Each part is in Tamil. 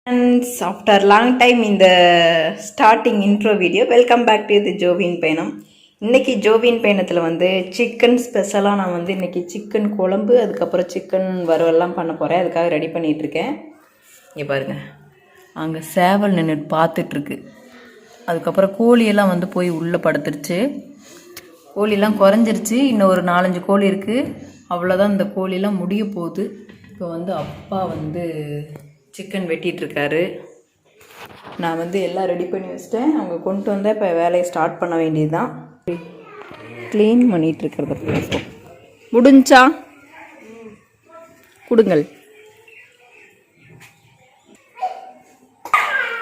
Friends, after long time in the starting intro video, welcome back to Ethu Jovin Payanam. இன்னைக்கு ஜோவின் பயணத்தில் வந்து சிக்கன் ஸ்பெஷலாக நான் வந்து இன்றைக்கி சிக்கன் குழம்பு அதுக்கப்புறம் சிக்கன் வறுவல்லாம் பண்ண போகிறேன். அதுக்காக ரெடி பண்ணிகிட்ருக்கேன். இங்கே பாருங்கள், அங்கே சேவல் நின்றுட்டு பார்த்துட்ருக்கு. அதுக்கப்புறம் கோழியெல்லாம் வந்து போய் உள்ளே படுத்துருச்சு. கோழியெல்லாம் குறைஞ்சிருச்சு. இன்னும் ஒரு 4-5 கோழி இருக்குது. அவ்வளோதான், இந்த கோழியெல்லாம் முடிய போகுது. இப்போ வந்து அப்பா வந்து சிக்கன் வெட்டிகிட்ருக்காரு. நான் வந்து எல்லாம் ரெடி பண்ணி வச்சிட்டேன். அவங்க கொண்டு வந்தால் இப்போ வேலையை ஸ்டார்ட் பண்ண வேண்டியது தான். க்ளீன் பண்ணிகிட்ருக்கிறத பேசுவோம். முடிஞ்சா கொடுங்கள்.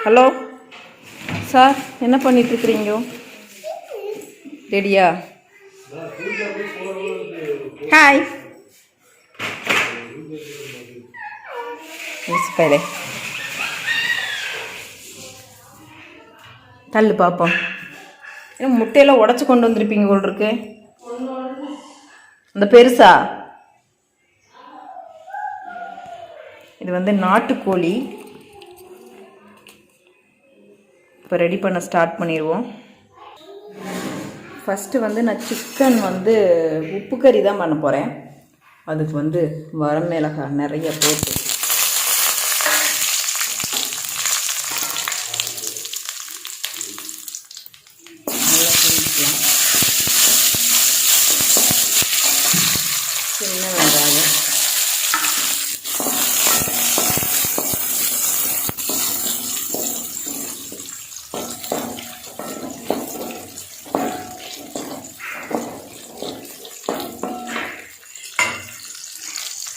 ஹலோ சார், என்ன பண்ணிகிட்ருக்குறீங்க? ரெடியா? ஹாய் மிஸ்பேலே, தள்ளு பார்ப்போம். ஏன்னா முட்டையெல்லாம் உடச்சி கொண்டு வந்திருப்பீங்க போல் இருக்கு. அந்த பெருசா இது வந்து நாட்டுக்கோழி. இப்போ ரெடி பண்ண ஸ்டார்ட் பண்ணிடுவோம். ஃபஸ்ட்டு வந்து நான் சிக்கன் வந்து உப்பு கறி தான் பண்ண போகிறேன். அதுக்கு வந்து வரமிளகாய் நிறைய போட்டு சின்ன வெங்காயம்,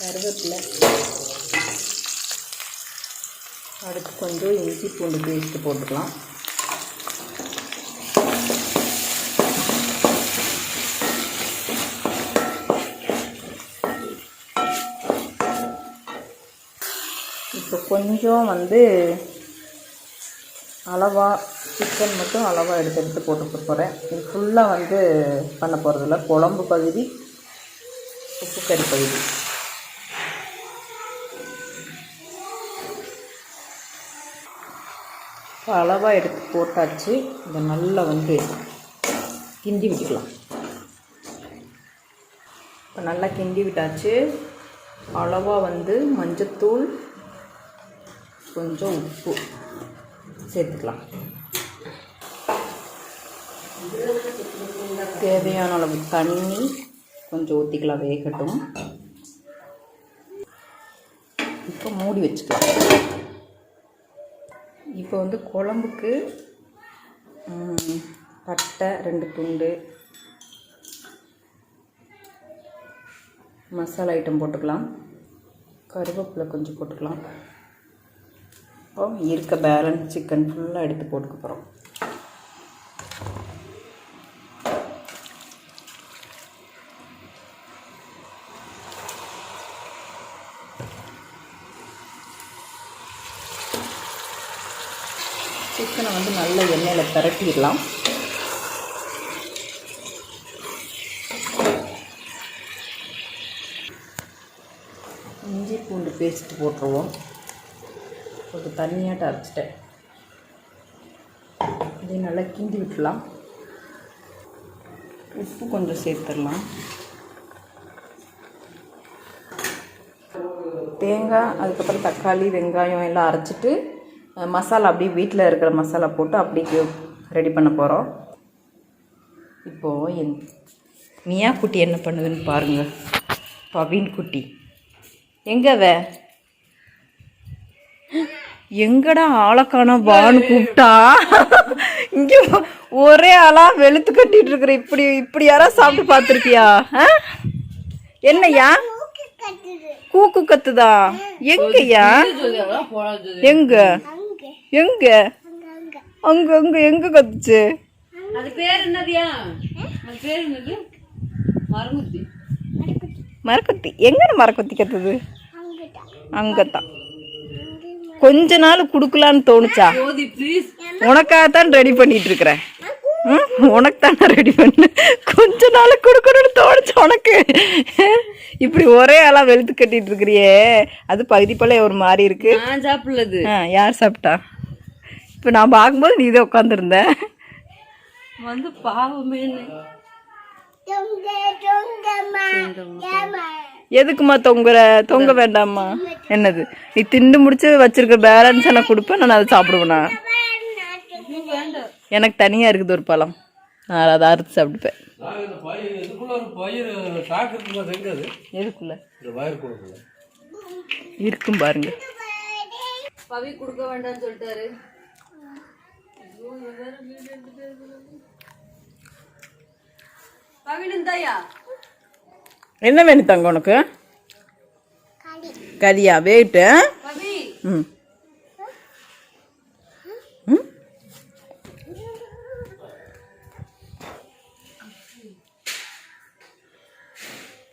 கருவேப்பிலை, அடுத்து கொஞ்சம் இஞ்சி பூண்டு பேஸ்ட்டு போட்டுக்கலாம். இப்போ கொஞ்சம் வந்து அளவாக சிக்கன் மட்டும் அளவாக எடுத்து போட்டு போகிறேன். இது ஃபுல்லாக வந்து பண்ண போகிறதில்ல. குழம்பு பகுதி, உப்பு கறி பகுதி. இப்போ அளவாக எடுத்து போட்டாச்சு. இதை நல்லா வந்து கிண்டி விட்டுக்கலாம். இப்போ நல்லா கிண்டி விட்டாச்சு. அளவாக வந்து மஞ்சத்தூள், கொஞ்சம் உப்பு சேர்த்துக்கலாம். தேவையான அளவு தண்ணி கொஞ்சம் ஊற்றிக்கலாம், வேகட்டும். இப்போ மூடி வச்சுக்கலாம். இப்போ வந்து குழம்புக்கு பட்டை 2 துண்டு, மசாலா ஐட்டம் போட்டுக்கலாம். கருவேப்பிலை கொஞ்சம் போட்டுக்கலாம். இப்போ இருக்க பேலன்ஸ் சிக்கன் ஃபுல்லாக எடுத்து போட்டுக்க போகிறோம். சிக்கனை வந்து நல்ல எண்ணெயில் பிரட்டிடலாம். இஞ்சி பூண்டு பேஸ்ட்டு போட்டுருவோம். கொஞ்சம் தண்ணியாட்ட அரைச்சிட்டேன். இதையும் நல்லா கிண்டி விட்டுலாம். உப்பு கொஞ்சம் சேர்த்துடலாம். தேங்காய், அதுக்கப்புறம் தக்காளி, வெங்காயம் எல்லாம் அரைச்சிட்டு மசாலா அப்படியே வீட்டில் இருக்கிற மசாலா போட்டு அப்படியே ரெடி பண்ண போகிறோம். இப்போது என் மியா குட்டி என்ன பண்ணுதுன்னு பாருங்கள். பவின் குட்டி எங்கவே எங்கடா ஆளக்கான வான்னு கூப்பிட்டா இங்கே ஒரே ஆளாக வெளுத்து கட்டிட்டு இருக்கிற. இப்படி யாராவது சாப்பிட்டு பார்த்துருக்கியா? என்னையா கூக்கு கத்துதா? எங்கய்யா? எங்க எங்க அங்க அங்க எங்க கத்துச்சு? அது பேர் என்னதியா? அது பேர் என்னது? மரக்குத்தி. மரக்குத்தி எங்க மரக்குத்தி கத்துது? அங்கதான். கொஞ்ச நாள் குடுக்கலான்னு தோணுச்சா? உனக்காகத்தான் ரெடி பண்ணிட்டு இருக்கிறேன். உனக்கு தானே ரெடி பண்ணு. கொஞ்ச நாள் கொடுக்கணும்னு தோணுச்சு உனக்கு. இப்படி ஒரே ஆளாக வெளுத்து கட்டிட்டு இருக்கிறியே, அது பகுதி போல ஒரு மாதிரி இருக்கு. நான் சாப்பிடலது. யார் சாப்பிட்டா? இப்போ நான் பார்க்கும்போது நீ இதை உட்காந்துருந்த வந்து பாவமே. எதுக்குமா தொங்க வேண்டாமா? என்னது நீ திண்டு முடிச்சு வச்சிருக்க பேலன்ஸ் நான் கொடுப்பேன், நான் அதை சாப்பிடுவேண்ணா. எனக்கு தனியாக இருக்குது ஒரு பழம், நான் அதை அறுத்து சாப்பிட்டுப்பேன். எதுக்குள்ள இருக்கும் பாருங்க. பவி கொடுக்க வேண்டாம்னு சொல்லிட்டாரு. என்ன வேணும் தங்க உனக்கு? கறியா? வேட்டு. ம்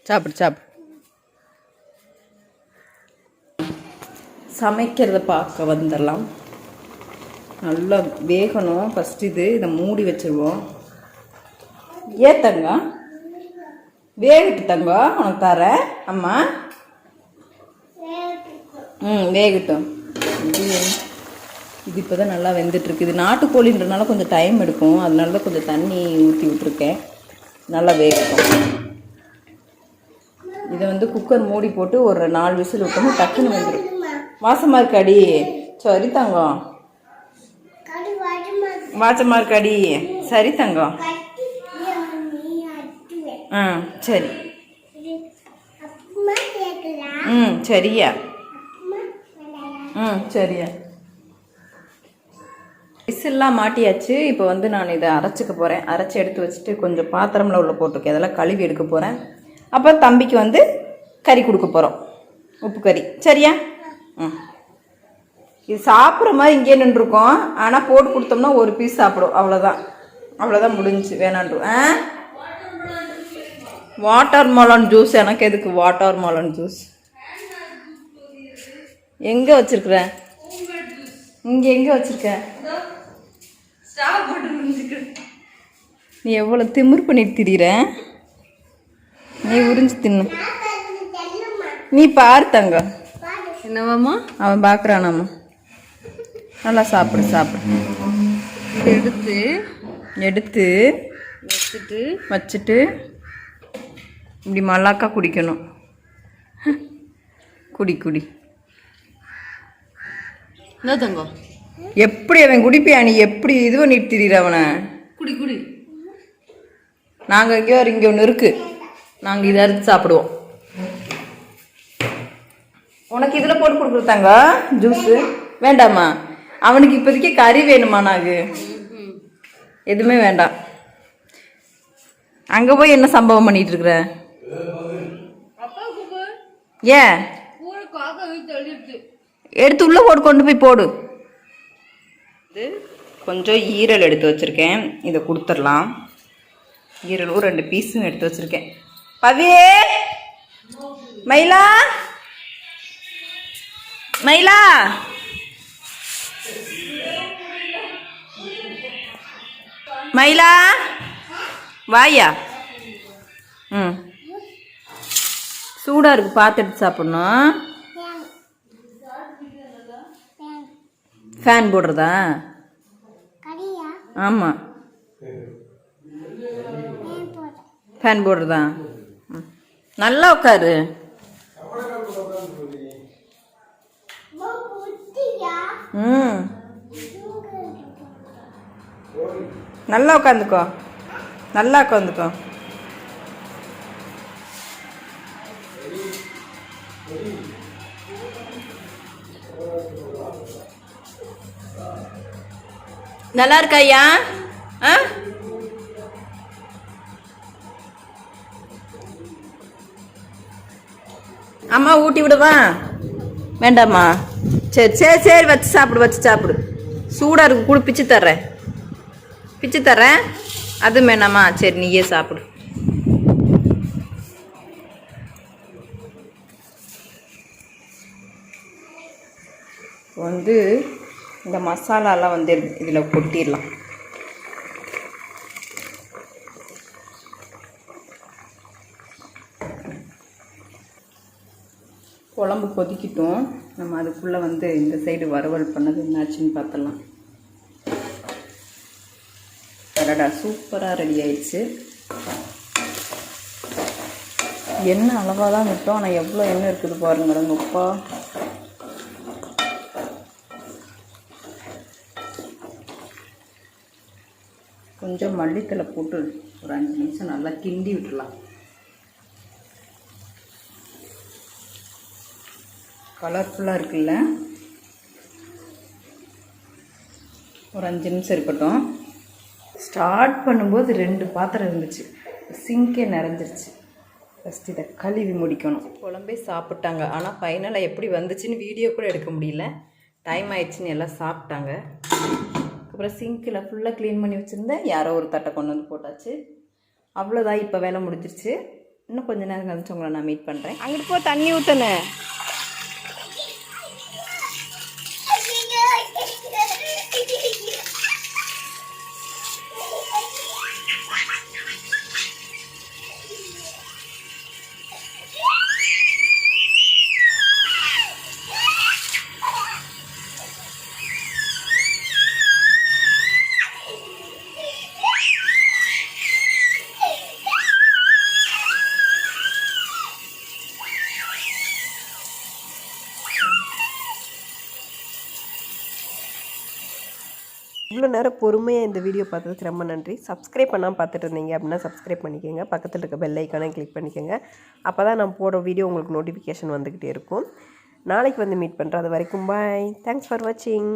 சாப்பிடு சாப்பிடு. சமைக்கிறத பார்க்க வந்துடலாம். நல்லா வேகணும் ஃபஸ்ட்டு. இதை மூடி வச்சுருவோம். ஏன் தங்கம் வேகட்டு தங்கம், உனக்கு தரேன் அம்மா. வேகட்டும். இது இப்போ தான் நல்லா வெந்துட்டுருக்கு. இது நாட்டுக்கோழின்றனால கொஞ்சம் டைம் எடுக்கும், அதனால தான் கொஞ்சம் தண்ணி ஊற்றி விட்ருக்கேன். நல்லா வேகட்டும். இதை வந்து குக்கர் மூடி போட்டு ஒரு 4 விசில் விட்டோம்னா டக்குன்னு வந்துடும். வாசமாக இருக்காடி? சரி தங்கம், வாசமாக இருக்காடி? சரி தங்கம். சரி. சரியா? சரியா. விசில்லாம் மாட்டியாச்சு. இப்போ வந்து நான் இதை அரைச்சிக்க போகிறேன். அரைச்சி எடுத்து வச்சுட்டு கொஞ்சம் பாத்திரம்ல உள்ள போட்டிருக்கேன், அதெல்லாம் கழுவி எடுக்க போகிறேன். அப்போ தம்பிக்கு வந்து கறி கொடுக்க போகிறோம், உப்பு கறி. சரியா? இது சாப்பிட்ற மாதிரி இங்கே நின்றுருக்கோம், ஆனால் போட்டு கொடுத்தோம்னா ஒரு பீஸ் சாப்பிடும். அவ்வளோதான் முடிஞ்சு. வேணான்றும். Watermelon juice. எனக்கு எதுக்கு வாட்டர் மெலன் ஜூஸ்? எங்கே வச்சிருக்கிற? இங்கே எங்கே வச்சிருக்க? நீ எவ்வளோ திமிர் பண்ணிட்டு திரியிற? நீ உறிஞ்சி தின்னு. நீ பாரு தங்க. என்னவாம்மா? அவன் பார்க்குறானாம்மா. நல்லா சாப்பிடு சாப்பிடு. எடுத்து வச்சுட்டு இப்படி மல்லாக்கா குடிக்கணும். குடி. என்ன தங்கம்? எப்படி அவன் குடிப்பியா? நீ எப்படி இது பண்ணிட்டு திரியிற அவனை? குடி. நாங்கள் இங்கே ஒன்று இருக்குது, நாங்கள் இதை அறுத்து சாப்பிடுவோம். உனக்கு இதில் போட்டு கொடுக்குறதாங்க ஜூஸு? வேண்டாமா? அவனுக்கு இப்போதைக்கு கறி வேணுமா? நாகு எதுவுமே வேண்டாம். அங்கே போய் என்ன சம்பவம் பண்ணிட்டு இருக்கிற? ஏன் எடுத்து உள்ளே போட்டு கொண்டு போய் போடு. இது கொஞ்சம் ஈரல் எடுத்து வச்சுருக்கேன், இதை கொடுத்துடலாம். ஈரலும் 2 பீஸும் எடுத்து வச்சுருக்கேன். பவியே, மயிலா வாயா. சூடாக இருக்குது, பார்த்து எடுத்து சாப்பிட்ணும். ஃபேன் போடுறதா? ஆமாம், ஃபேன் போடுறதா? நல்லா உட்காரு. நல்லா உட்காந்துக்கோ. நல்லா இருக்காயா? அம்மா ஊட்டி விடுவா? வேண்டாமா? சரி வச்சு சாப்பிடு. சூடாக இருக்கு, கூட பிச்சு தர்றேன். அது வேணாமா? சரி, நீயே சாப்பிடு. வந்து இந்த மசாலாலாம் வந்து இதில் கொட்டிடலாம். குழம்பு கொதிக்கிட்டோம். நம்ம அதுக்குள்ளே வந்து இந்த சைடு வறுவல் பண்ணது என்னாச்சுன்னு பார்த்துடலாம். கடடா சூப்பராக ரெடி ஆயிடுச்சு. எண்ணெய் அளவாக தான் விட்டோம், ஆனால் எவ்வளோ எண்ணெய் இருக்குது பாருங்க அப்பா. கொஞ்சம் மல்லித்தலை போட்டு ஒரு 5 நிமிஷம் நல்லா கிண்டி விட்டுடலாம். கலர்ஃபுல்லாக இருக்குல்ல. ஒரு 5 நிமிஷம் இருக்கட்டும். ஸ்டார்ட் பண்ணும்போது 2 பாத்திரம் இருந்துச்சு, சிங்கே நிறைஞ்சிருச்சு. ஃபஸ்ட் இதை கழுவி முடிக்கணும். குழம்பே சாப்பிட்டாங்க, ஆனால் ஃபைனலாக எப்படி வந்துச்சுன்னு வீடியோ கூட எடுக்க முடியல. டைம் ஆயிடுச்சுன்னு எல்லாம் சாப்பிட்டாங்க. அப்புறம் சிங்கில் ஃபுல்லாக க்ளீன் பண்ணி வச்சுருந்தேன், யாரோ ஒரு தட்டை கொண்டு வந்து போட்டாச்சு. அவ்வளோதான், இப்போ வேலை முடிஞ்சிருச்சு. இன்னும் கொஞ்சம் நேரம் கழிச்சு உங்களை நான் மீட் பண்ணுறேன். அங்கிட்டு போ, தண்ணி ஊற்றுனேன். இவ்வளோ நேரம் பொறுமையாக இந்த வீடியோ பார்த்ததுக்கு ரொம்ப நன்றி. சப்ஸ்கிரைப் பண்ணாமல் பார்த்துட்டு இருந்தீங்க அப்படின்னா சப்ஸ்கிரைப் பண்ணிக்கோங்க. பக்கத்தில் இருக்க பெல் ஐக்கானை கிளிக் பண்ணிக்கோங்க. அப்போ தான் நான் போடுற வீடியோ உங்களுக்கு நோட்டிஃபிகேஷன் வந்துக்கிட்டே இருக்கும். நாளைக்கு வந்து மீட் பண்ணுறேன். அது வரைக்கும் பாய். தேங்க்ஸ் ஃபார் வாட்சிங்.